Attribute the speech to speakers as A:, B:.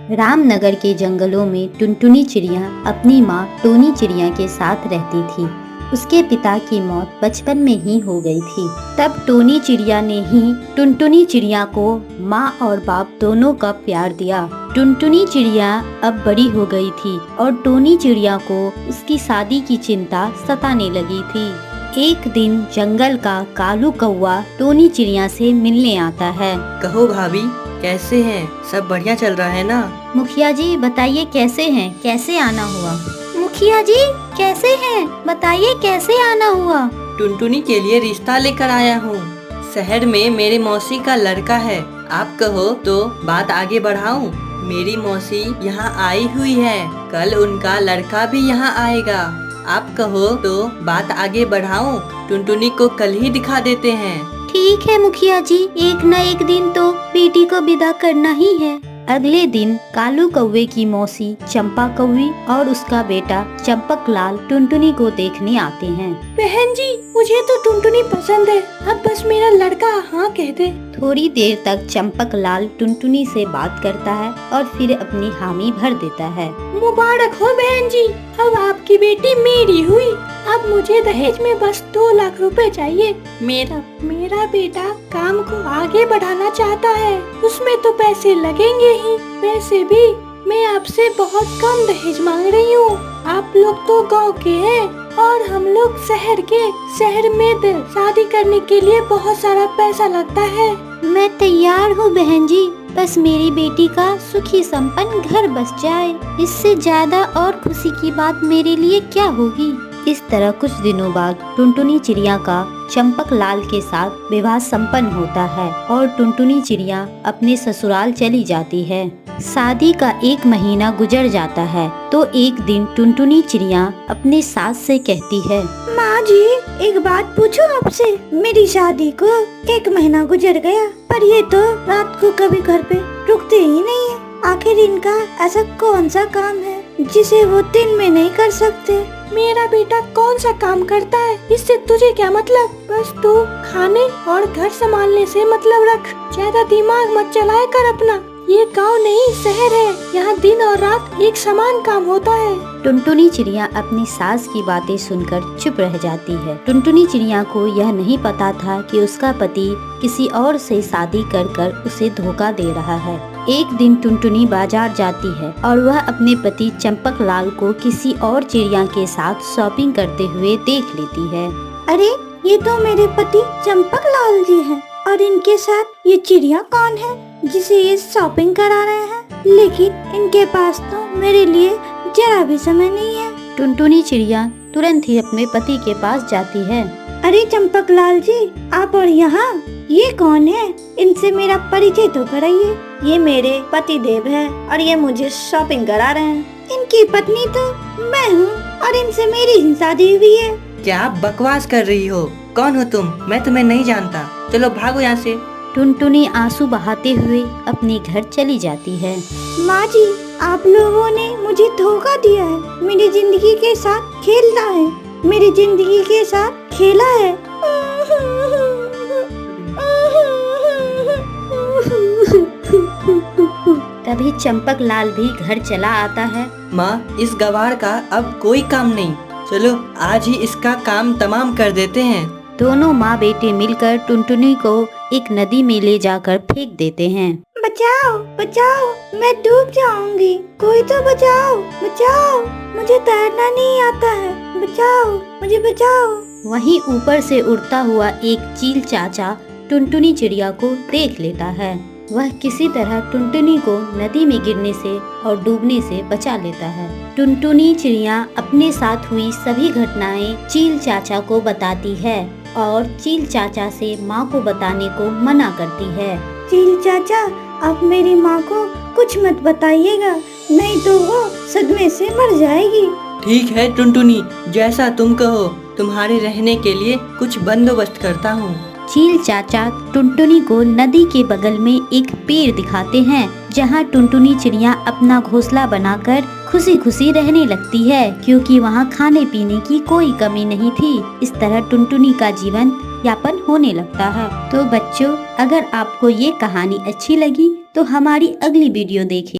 A: रामनगर के जंगलों में टुनटुनी चिड़िया अपनी माँ टोनी चिड़िया के साथ रहती थी। उसके पिता की मौत बचपन में ही हो गई थी। तब टोनी चिड़िया ने ही टुनटुनी चिड़िया को माँ और बाप दोनों का प्यार दिया। टुनटुनी चिड़िया अब बड़ी हो गई थी और टोनी चिड़िया को उसकी शादी की चिंता सताने लगी थी। एक दिन जंगल का कालू कौवा टोनी चिड़िया से मिलने आता है।
B: कहो भाभी, कैसे हैं? सब बढ़िया चल रहा है ना?
A: मुखिया जी बताइए कैसे हैं, कैसे आना हुआ? मुखिया जी कैसे हैं, बताइए कैसे आना हुआ?
B: टुनटुनी के लिए रिश्ता लेकर आया हूँ। शहर में मेरे मौसी का लड़का है। आप कहो तो बात आगे बढ़ाऊं? मेरी मौसी यहाँ आई हुई है, कल उनका लड़का भी यहाँ आएगा। आप कहो तो बात आगे बढ़ाऊं? टुनटुनी को कल ही दिखा देते हैं।
A: ठीक है मुखिया जी, एक न एक दिन तो बेटी को विदा करना ही है। अगले दिन कालू कौवे की मौसी चंपा कौवी और उसका बेटा चंपक लाल टुनटुनी को देखने आते हैं।
C: बहन जी, मुझे तो टुनटुनी पसंद है, अब बस मेरा लड़का हाँ कह दे।
A: थोड़ी देर तक चंपक लाल टुनटुनी से बात करता है और फिर अपनी हामी भर देता है।
C: मुबारक हो बहन जी, अब आपकी बेटी मेरी हुई। अब मुझे दहेज में बस 2 लाख रुपए चाहिए। मेरा बेटा काम को आगे बढ़ाना चाहता है, उसमें तो पैसे लगेंगे ही। वैसे भी मैं आपसे बहुत कम दहेज मांग रही हूँ। आप लोग तो गांव के हैं और हम लोग शहर में शादी करने के लिए बहुत सारा पैसा लगता है।
A: मैं तैयार हूँ बहन जी, बस मेरी बेटी का सुखी संपन्न घर बस जाए, इससे ज्यादा और खुशी की बात मेरे लिए क्या होगी। इस तरह कुछ दिनों बाद टुनटुनी चिड़िया का चंपक लाल के साथ विवाह संपन्न होता है और टुनटुनी चिड़िया अपने ससुराल चली जाती है। शादी का 1 महीना गुजर जाता है तो एक दिन टुनटुनी चिड़िया अपने सास से कहती है,
C: माँ जी एक बात पूछूं आपसे? मेरी शादी को 1 महीना गुजर गया, पर ये तो रात को कभी घर पे रुकते ही नहीं है। आखिर इनका ऐसा कौन सा काम है जिसे वो दिन में नहीं कर सकते? मेरा बेटा कौन सा काम करता है, इससे तुझे क्या मतलब? बस तू खाने और घर संभालने से मतलब रख, ज्यादा दिमाग मत चलाया कर अपना। ये गांव नहीं शहर है, यहाँ दिन और रात एक समान काम होता है।
A: टुनटुनी चिड़िया अपनी सास की बातें सुनकर चुप रह जाती है। टुनटुनी चिड़िया को यह नहीं पता था कि उसका पति किसी और से शादी कर उसे धोखा दे रहा है। एक दिन टुनटुनी बाजार जाती है और वह अपने पति चंपक लाल को किसी और चिड़िया के साथ शॉपिंग करते हुए देख लेती है।
C: अरे ये तो मेरे पति चंपक लाल जी हैं और इनके साथ ये चिड़िया कौन है जिसे ये शॉपिंग करा रहे हैं? लेकिन इनके पास तो मेरे लिए जरा भी समय नहीं है।
A: टुनटुनी चिड़िया तुरंत ही अपने पति के पास जाती है।
C: अरे चंपक लाल जी, आप और यहाँ ये कौन है? इनसे मेरा परिचय तो कराइए। ये मेरे पति देव है और ये मुझे शॉपिंग करा रहे हैं। इनकी पत्नी तो मैं हूँ और इनसे मेरी ही शादी हुई है।
B: क्या आप बकवास कर रही हो? कौन हो तुम? मैं तुम्हें नहीं जानता, चलो भागो यहाँ से।
A: टुनटुनी आंसू बहाते हुए अपने घर चली जाती है।
C: माँ जी, आप लोगों ने मुझे धोखा दिया है, मेरी जिंदगी के साथ खेलता है, मेरी जिंदगी के साथ खेला है।
A: तभी चंपक लाल भी घर चला आता है।
B: माँ, इस गवार का अब कोई काम नहीं, चलो आज ही इसका काम तमाम कर देते हैं।
A: दोनों माँ बेटे मिलकर टुनटुनी को एक नदी में ले जाकर फेंक देते हैं।
C: बचाओ बचाओ, मैं डूब जाऊंगी, कोई तो बचाओ बचाओ, मुझे तैरना नहीं आता है, बचाओ मुझे बचाओ।
A: वहीं ऊपर से उड़ता हुआ एक चील चाचा टुनटुनी चिड़िया को देख लेता है। वह किसी तरह टुनटुनी को नदी में गिरने से और डूबने से बचा लेता है। टुनटुनी चिड़िया अपने साथ हुई सभी घटनाएं चील चाचा को बताती है और चील चाचा से माँ को बताने को मना करती है।
C: चील चाचा, आप मेरी माँ को कुछ मत बताइएगा, नहीं तो वो सदमे से मर जाएगी।
B: ठीक है टुनटुनी, जैसा तुम कहो, तुम्हारे रहने के लिए कुछ बंदोबस्त करता हूँ।
A: चील चाचा टुनटुनी को नदी के बगल में एक पेड़ दिखाते हैं जहाँ टुनटुनी चिड़िया अपना घोंसला बनाकर खुशी खुशी रहने लगती है, क्योंकि वहाँ खाने पीने की कोई कमी नहीं थी। इस तरह टुनटुनी का जीवन यापन होने लगता है। तो बच्चों, अगर आपको ये कहानी अच्छी लगी तो हमारी अगली वीडियो देखें।